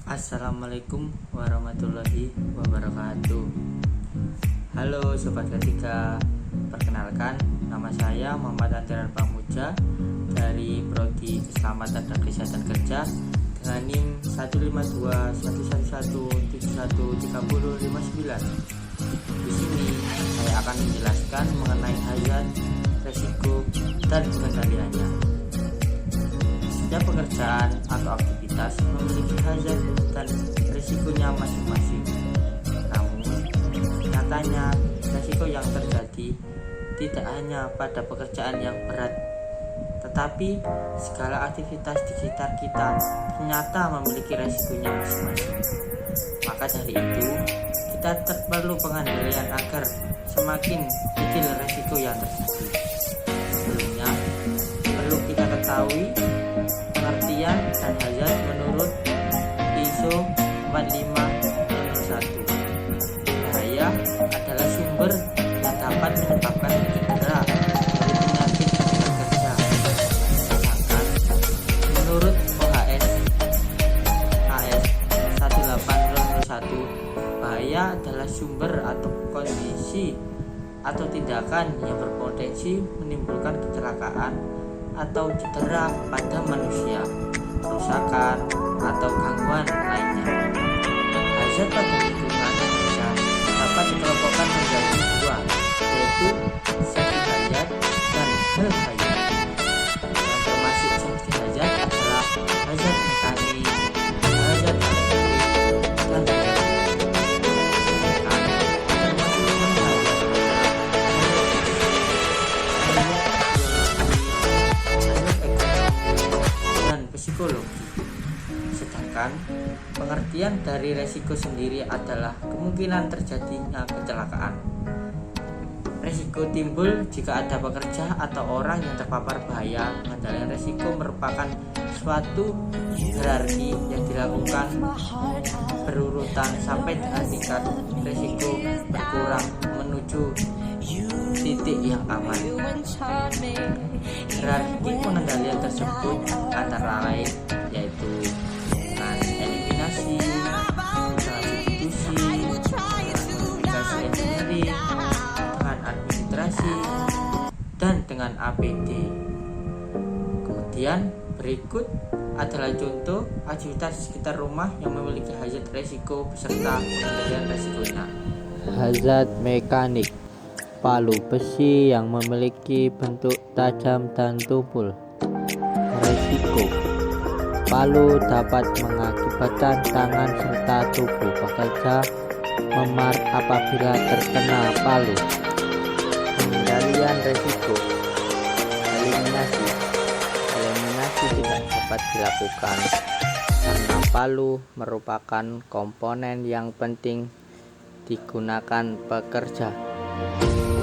Assalamualaikum warahmatullahi wabarakatuh. Halo Sobat Ketiga, perkenalkan nama saya Muhammad Antiran Pamuja dari Prodi Keselamatan dan Kesehatan Kerja dengan NIM 1521111713059. Di sini saya akan menjelaskan mengenai hazard, resiko, dan pengendaliannya. Setiap pekerjaan atau aktivitas memiliki hazard dan risikonya masing-masing. Namun, nyatanya risiko yang terjadi tidak hanya pada pekerjaan yang berat, tetapi segala aktivitas di sekitar kita ternyata memiliki risikonya masing-masing. Maka dari itu, kita perlu pengendalian agar semakin kecil risiko yang terjadi. Sebelumnya, perlu kita ketahui pengertian dan hazard menurut ISO 45001. Bahaya adalah sumber yang dapat menyebabkan cedera dari penyakit ketika kerja. Sedangkan menurut OHS AS 18001, bahaya adalah sumber atau kondisi atau tindakan yang berpotensi menimbulkan kecelakaan atau cedera pada manusia, kerusakan atau gangguan lainnya. Hazard pada lingkungan kerja dapat dikelompokkan menjadi dua, yaitu safety hazard dan health hazard. Yang termasuk safety hazard adalah hazard mekanik, hazard elektrik, dan hazard. Sedangkan pengertian dari resiko sendiri adalah kemungkinan terjadinya kecelakaan. Resiko timbul jika ada pekerja atau orang yang terpapar bahaya. Pengendalian resiko merupakan suatu hierarki yang dilakukan berurutan sampai dengan tingkat resiko berkurang menuju titik yang aman. Hierarki pengendalian tersebut antara lain yaitu dengan eliminasi, dengan substitusi, dengan modifikasi engineering, dengan administrasi, dan dengan APD. Kemudian berikut adalah contoh aktivitas di sekitar rumah yang memiliki hazard resiko beserta pengendalian resikonya. Hazard mekanik: palu besi yang memiliki bentuk tajam dan tumpul. Resiko: palu dapat mengakibatkan tangan serta tubuh pekerja memar apabila terkena palu. Pengendalian resiko: eliminasi tidak dapat dilakukan karena palu merupakan komponen yang penting digunakan pekerja.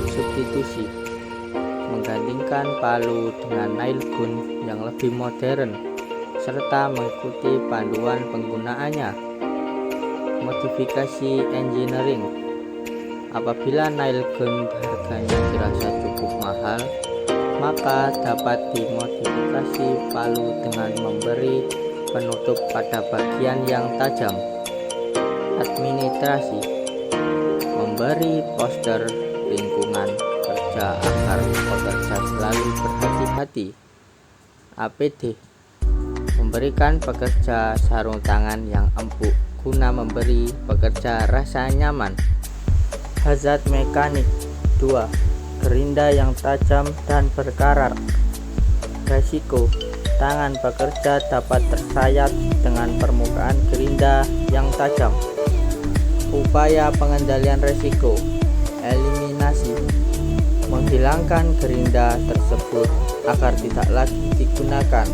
Substitusi: menggantikan palu dengan nail gun yang lebih modern serta mengikuti panduan penggunaannya. Modifikasi engineering: apabila nail gun harganya dirasa cukup mahal, maka dapat dimodifikasi palu dengan memberi penutup pada bagian yang tajam. Administrasi: memberi poster lingkungan kerja agar pekerja selalu berhati-hati. APD: memberikan pekerja sarung tangan yang empuk guna memberi pekerja rasa nyaman. Hazard mekanik 2. Gerinda yang tajam dan berkarat. Resiko: tangan pekerja dapat tersayat dengan permukaan gerinda yang tajam. Upaya pengendalian resiko: eliminasi: menghilangkan gerinda tersebut agar tidak lagi digunakan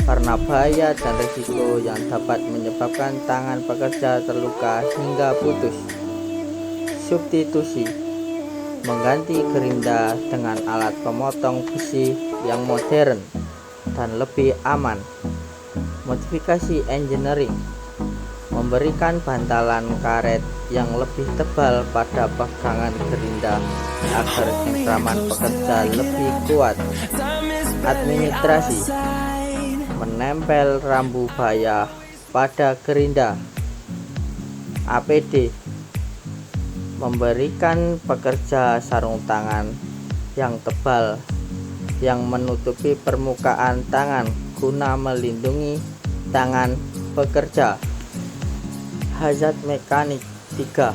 karena bahaya dan risiko yang dapat menyebabkan tangan pekerja terluka hingga putus. Substitusi: mengganti gerinda dengan alat pemotong besi yang modern dan lebih aman. Modifikasi engineering: memberikan bantalan karet yang lebih tebal pada pegangan gerinda agar cengkraman pekerja lebih kuat. Administrasi: menempel rambu bayar kepada gerinda. APD memberikan pekerja sarung tangan yang tebal yang menutupi permukaan tangan guna melindungi tangan pekerja. Hazard mekanik 3.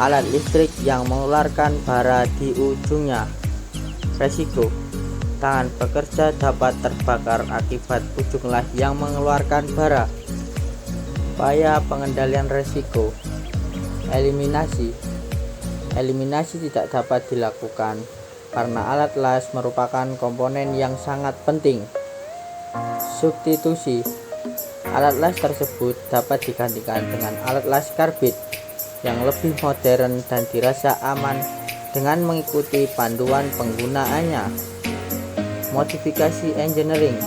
Alat listrik yang mengeluarkan bara di ujungnya. Resiko: tangan pekerja dapat terbakar akibat ujung las yang mengeluarkan bara. Upaya pengendalian resiko: eliminasi tidak dapat dilakukan karena alat las merupakan komponen yang sangat penting. Substitusi: alat las tersebut dapat digantikan dengan alat las karbit yang lebih modern dan dirasa aman dengan mengikuti panduan penggunaannya. Modifikasi engineering: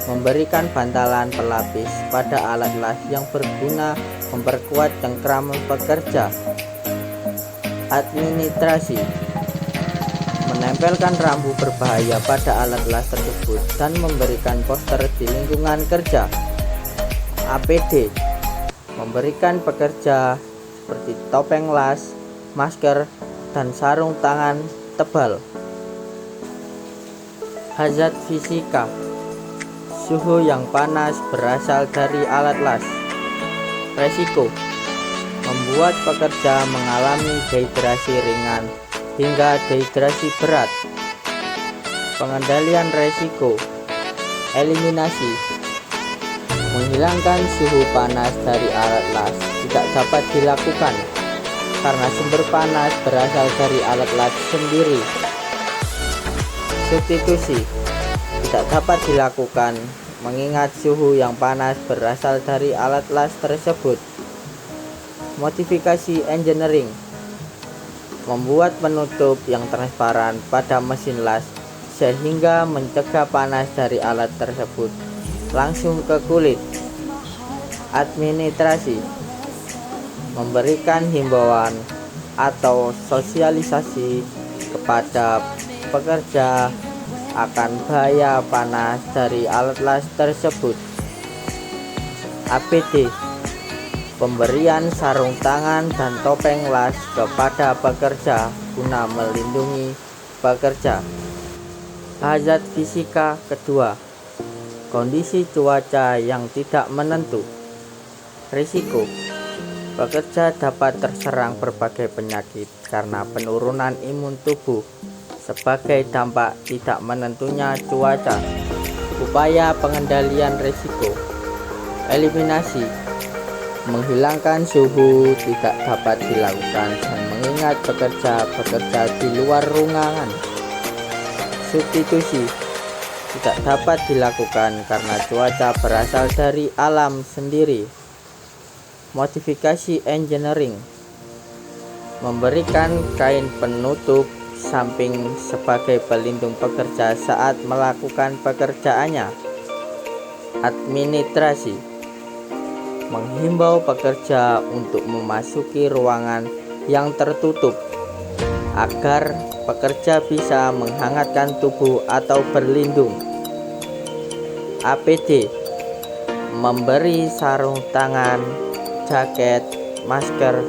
memberikan bantalan pelapis pada alat las yang berguna memperkuat cengkram pekerja. Administrasi: menempelkan rambu berbahaya pada alat las tersebut dan memberikan poster di lingkungan kerja. APD memberikan pekerja seperti topeng las, masker, dan sarung tangan tebal. Hazard fisika: suhu yang panas berasal dari alat las. Resiko: membuat pekerja mengalami dehidrasi ringan hingga dehidrasi berat. Pengendalian resiko: eliminasi. Menghilangkan suhu panas dari alat las tidak dapat dilakukan karena sumber panas berasal dari alat las sendiri. Substitusi tidak dapat dilakukan mengingat suhu yang panas berasal dari alat las tersebut. Modifikasi engineering: membuat penutup yang transparan pada mesin las sehingga mencegah panas dari alat tersebut langsung ke kulit. Administrasi: memberikan himbauan atau sosialisasi kepada pekerja akan bahaya panas dari alat las tersebut. APD pemberian sarung tangan dan topeng las kepada pekerja guna melindungi pekerja. Hazard fisika kedua: kondisi cuaca yang tidak menentu. Risiko: pekerja dapat terserang berbagai penyakit karena penurunan imun tubuh sebagai dampak tidak menentunya cuaca. Upaya pengendalian risiko: eliminasi. Menghilangkan suhu tidak dapat dilakukan dan mengingat pekerja bekerja di luar ruangan. Substitusi tidak dapat dilakukan karena cuaca berasal dari alam sendiri. Modifikasi engineering: memberikan kain penutup samping sebagai pelindung pekerja saat melakukan pekerjaannya. Administrasi: menghimbau pekerja untuk memasuki ruangan yang tertutup agar pekerja bisa menghangatkan tubuh atau berlindung. APD memberi sarung tangan, jaket, masker,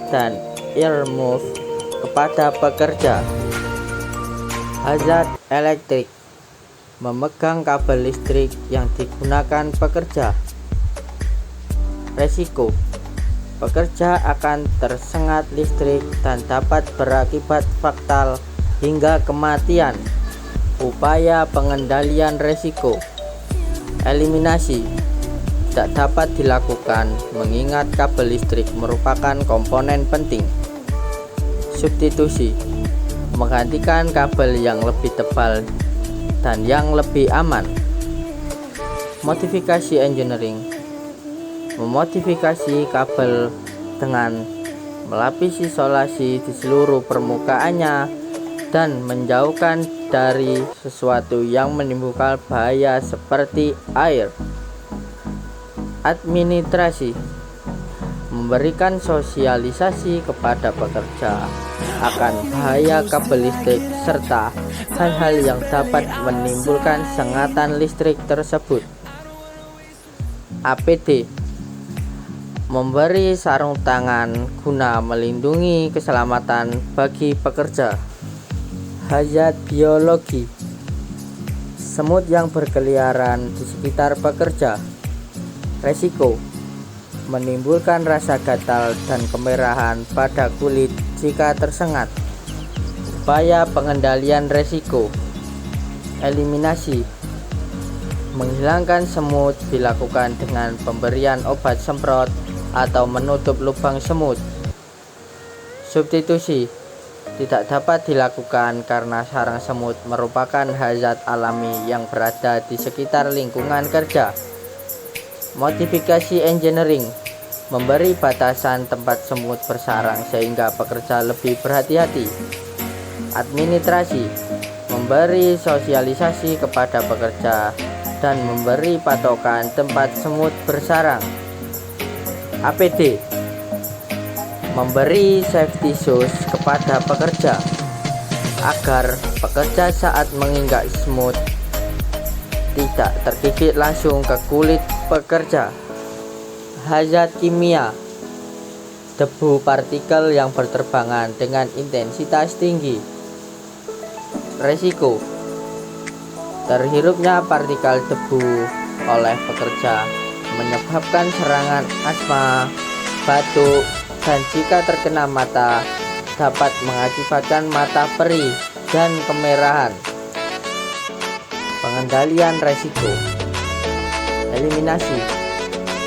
dan earmuff kepada pekerja. Hazard elektrik: memegang kabel listrik yang digunakan pekerja. Resiko: pekerja akan tersengat listrik dan dapat berakibat fatal hingga kematian. Upaya pengendalian resiko: eliminasi tidak dapat dilakukan mengingat kabel listrik merupakan komponen penting. Substitusi: menggantikan kabel yang lebih tebal dan yang lebih aman. Modifikasi engineering: memodifikasi kabel dengan melapis isolasi di seluruh permukaannya dan menjauhkan dari sesuatu yang menimbulkan bahaya seperti air. Administrasi: memberikan sosialisasi kepada pekerja akan bahaya kabel listrik serta hal-hal yang dapat menimbulkan sengatan listrik tersebut. APD memberi sarung tangan guna melindungi keselamatan bagi pekerja. Hazard biologi, semut yang berkeliaran di sekitar pekerja. Resiko, menimbulkan rasa gatal dan kemerahan pada kulit jika tersengat. Upaya pengendalian resiko. Eliminasi, menghilangkan semut dilakukan dengan pemberian obat semprot atau menutup lubang semut. Substitusi, tidak dapat dilakukan karena sarang semut merupakan hazard alami yang berada di sekitar lingkungan kerja. Modifikasi engineering, memberi batasan tempat semut bersarang sehingga pekerja lebih berhati-hati. Administrasi, memberi sosialisasi kepada pekerja dan memberi patokan tempat semut bersarang. APD, memberi safety shoes kepada pekerja agar pekerja saat menginjak semut tidak tergigit langsung ke kulit pekerja. Hazard kimia, debu partikel yang berterbangan dengan intensitas tinggi. Resiko, terhirupnya partikel debu oleh pekerja menyebabkan serangan asma, batuk, dan jika terkena mata dapat mengakibatkan mata perih dan kemerahan. Pengendalian resiko. Eliminasi,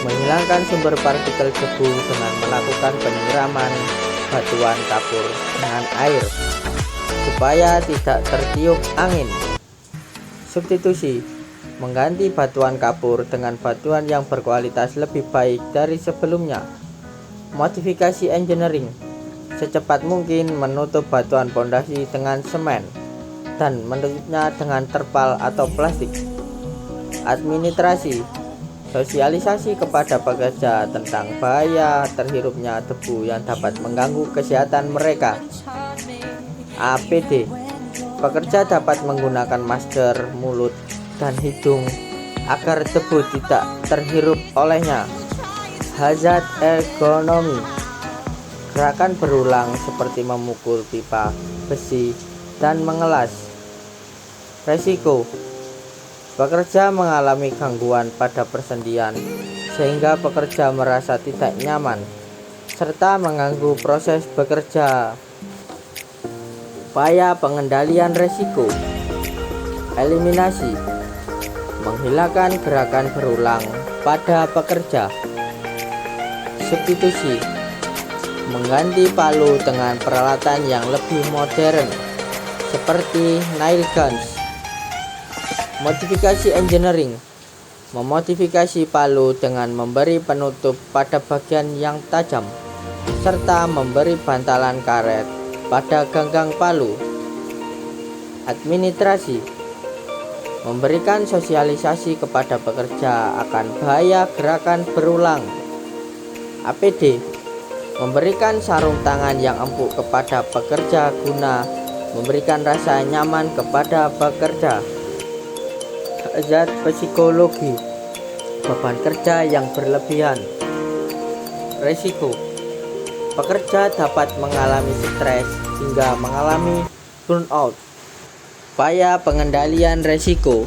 menghilangkan sumber partikel debu dengan melakukan penyiraman batuan kapur dengan air supaya tidak tertiup angin. Substitusi, mengganti batuan kapur dengan batuan yang berkualitas lebih baik dari sebelumnya. Modifikasi engineering, secepat mungkin menutup batuan pondasi dengan semen dan menutupnya dengan terpal atau plastik. Administrasi, sosialisasi kepada pekerja tentang bahaya terhirupnya debu yang dapat mengganggu kesehatan mereka. APD, pekerja dapat menggunakan masker mulut dan hidung agar debu tidak terhirup olehnya. Hazard ergonomi, gerakan berulang seperti memukul pipa besi dan mengelas. Resiko, pekerja mengalami gangguan pada persendian sehingga pekerja merasa tidak nyaman serta mengganggu proses bekerja. Upaya pengendalian resiko. Eliminasi, menghilangkan gerakan berulang pada pekerja. Substitusi, mengganti palu dengan peralatan yang lebih modern seperti nail guns. Modifikasi engineering, memodifikasi palu dengan memberi penutup pada bagian yang tajam serta memberi bantalan karet pada ganggang palu. Administrasi, memberikan sosialisasi kepada pekerja akan bahaya gerakan berulang. APD, memberikan sarung tangan yang empuk kepada pekerja guna memberikan rasa nyaman kepada pekerja. Hazard psikologi, beban kerja yang berlebihan. Resiko, pekerja dapat mengalami stres hingga mengalami burnout. Upaya pengendalian resiko.